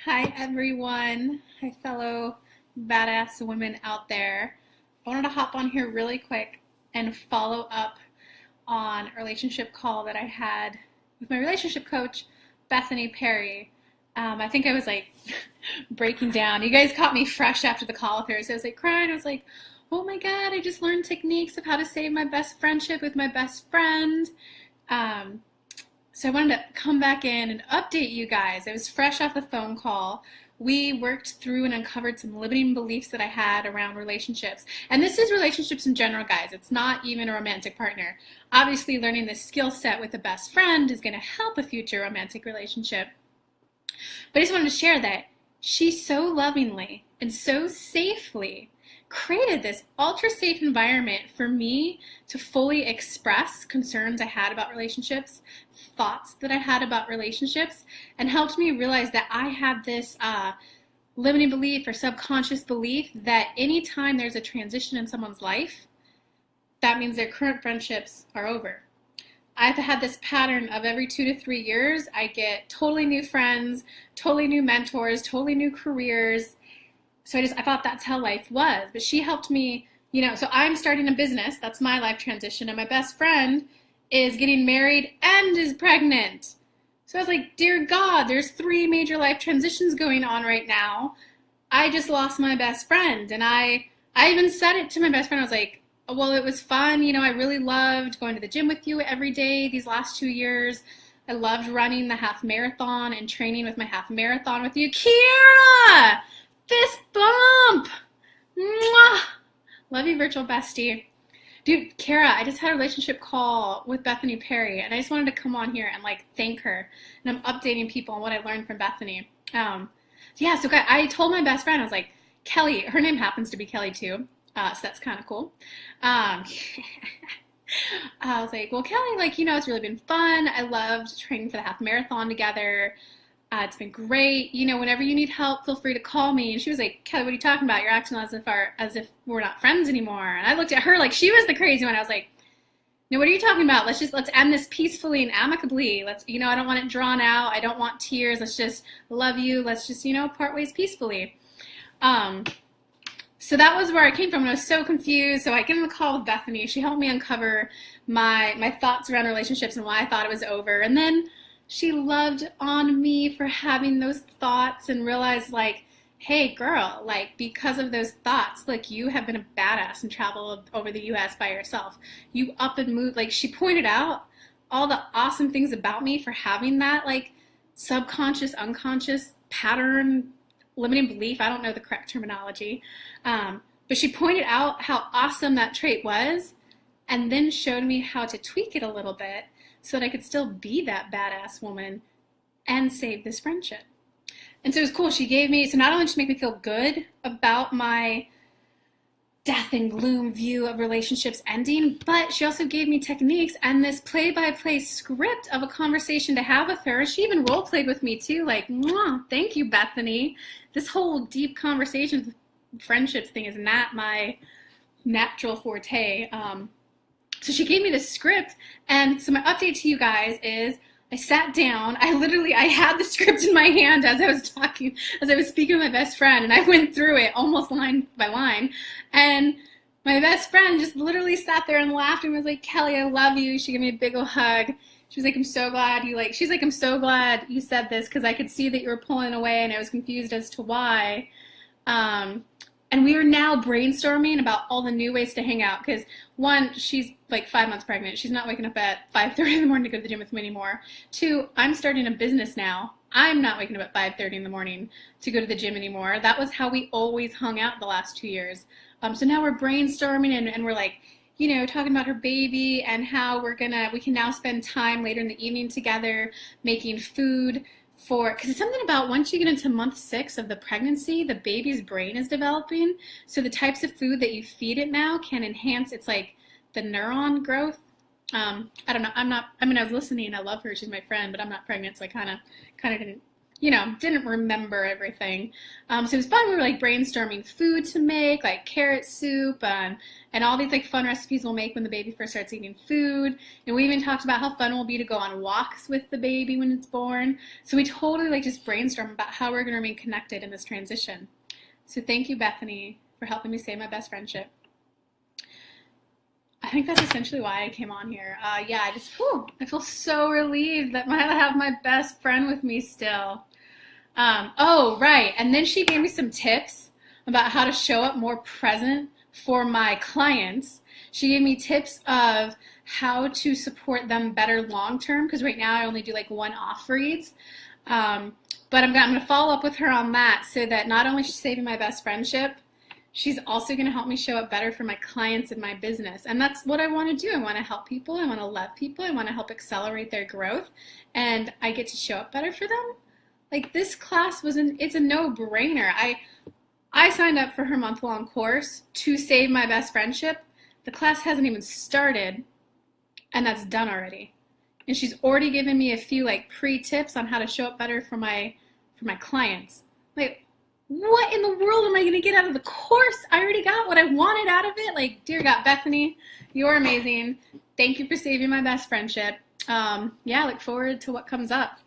Hi, everyone. Hi, fellow badass women out there. I wanted to hop on here really quick and follow up on a relationship call that I had with my relationship coach, Bethany Perry. I think I was like breaking down. You guys caught me fresh after the call with her. So I was like crying. I was like, oh my God, I just learned techniques of how to save my best friendship with my best friend. Um, so I wanted to come back in and update you guys. I was fresh off the phone call. We worked through and uncovered some limiting beliefs that I had around relationships. And this is relationships in general, guys. It's not even a romantic partner. Obviously, learning this skill set with a best friend is going to help a future romantic relationship. But I just wanted to share that she so lovingly and so safely created this ultra safe environment for me to fully express concerns I had about relationships, thoughts that I had about relationships, and helped me realize that I had this limiting belief or subconscious belief that anytime there's a transition in someone's life, that means their current friendships are over. I've had this pattern of every 2 to 3 years, I get totally new friends, totally new mentors, totally new careers. So I thought that's how life was. But she helped me, so I'm starting a business. That's my life transition. And my best friend is getting married and is pregnant. So I was like, dear God, there's 3 major life transitions going on right now. I just lost my best friend. And I even said it to my best friend. I was like, well, it was fun. I really loved going to the gym with you every day these last 2 years. I loved running the half marathon and training with my half marathon with you. Kira! Fist bump! Mwah! Love you, virtual bestie. Dude, Kara, I just had a relationship call with Bethany Perry, and I just wanted to come on here and thank her. And I'm updating people on what I learned from Bethany. So I told my best friend, I was like, Kelly, her name happens to be Kelly too, so that's kind of cool. I was like, well, Kelly, it's really been fun. I loved training for the half marathon together. It's been great. Whenever you need help, feel free to call me. And she was like, Kelly, what are you talking about? You're acting as if we're not friends anymore. And I looked at her like she was the crazy one. I was like, no, what are you talking about? Let's end this peacefully and amicably. I don't want it drawn out. I don't want tears. Let's just love you. Let's just, part ways peacefully. So that was where I came from, and I was so confused. So I get on the call with Bethany. She helped me uncover my thoughts around relationships and why I thought it was over. And then she loved on me for having those thoughts and realized, hey, girl, because of those thoughts, you have been a badass and traveled over the U.S. by yourself. You up and moved. She pointed out all the awesome things about me for having that, subconscious, unconscious pattern, limiting belief. I don't know the correct terminology. But she pointed out how awesome that trait was and then showed me how to tweak it a little bit so that I could still be that badass woman and save this friendship. And so it was cool. She gave me, so not only just make me feel good about my death and gloom view of relationships ending, but she also gave me techniques and this play-by-play script of a conversation to have with her. She even role-played with me too, mwah, thank you, Bethany. This whole deep conversations, friendships thing is not my natural forte. So she gave me this script, and so my update to you guys is I sat down, I had the script in my hand as I was talking, as I was speaking with my best friend, and I went through it almost line by line, and my best friend just literally sat there and laughed and was like, Kelly, I love you. She gave me a big old hug. She was like, I'm so glad I'm so glad you said this, because I could see that you were pulling away, and I was confused as to why. And we are now brainstorming about all the new ways to hang out, because one, she's 5 months pregnant. She's not waking up at 5:30 in the morning to go to the gym with me anymore. 2, I'm starting a business now. I'm not waking up at 5:30 in the morning to go to the gym anymore. That was how we always hung out the last 2 years. So now we're brainstorming and we're talking about her baby and how we can now spend time later in the evening together making food because it's something about once you get into month 6 of the pregnancy, the baby's brain is developing. So the types of food that you feed it now can enhance its the neuron growth. I don't know. I was listening. I love her. She's my friend, but I'm not pregnant, so I kind of didn't didn't remember everything. So it was fun. We were like brainstorming food to make, like carrot soup, and all these like fun recipes we'll make when the baby first starts eating food. And we even talked about how fun it will be to go on walks with the baby when it's born. So we totally like just brainstormed about how we're going to remain connected in this transition. So thank you, Bethany, for helping me save my best friendship. I think that's essentially why I came on here. Yeah, I feel so relieved that I have my best friend with me still. Oh, right. And then she gave me some tips about how to show up more present for my clients. She gave me tips of how to support them better long term, because right now I only do like one-off reads. But I'm going to follow up with her on that so that not only she's saving my best friendship, she's also going to help me show up better for my clients and my business. And that's what I want to do. I want to help people. I want to love people. I want to help accelerate their growth. And I get to show up better for them. Like, this class it's a no-brainer. I signed up for her month-long course to save my best friendship. The class hasn't even started, and that's done already. And she's already given me a few like pre-tips on how to show up better for my clients. Like, what in the world am I going to get out of the course? I already got what I wanted out of it. Like, dear God, Bethany, you're amazing. Thank you for saving my best friendship. Yeah, look forward to what comes up.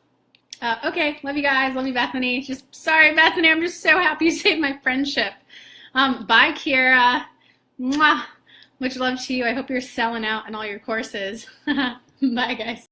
Okay, love you guys. Love you, Bethany. Sorry, Bethany, I'm just so happy you saved my friendship. Bye, Kira. Mwah. Much love to you. I hope you're selling out in all your courses. Bye, guys.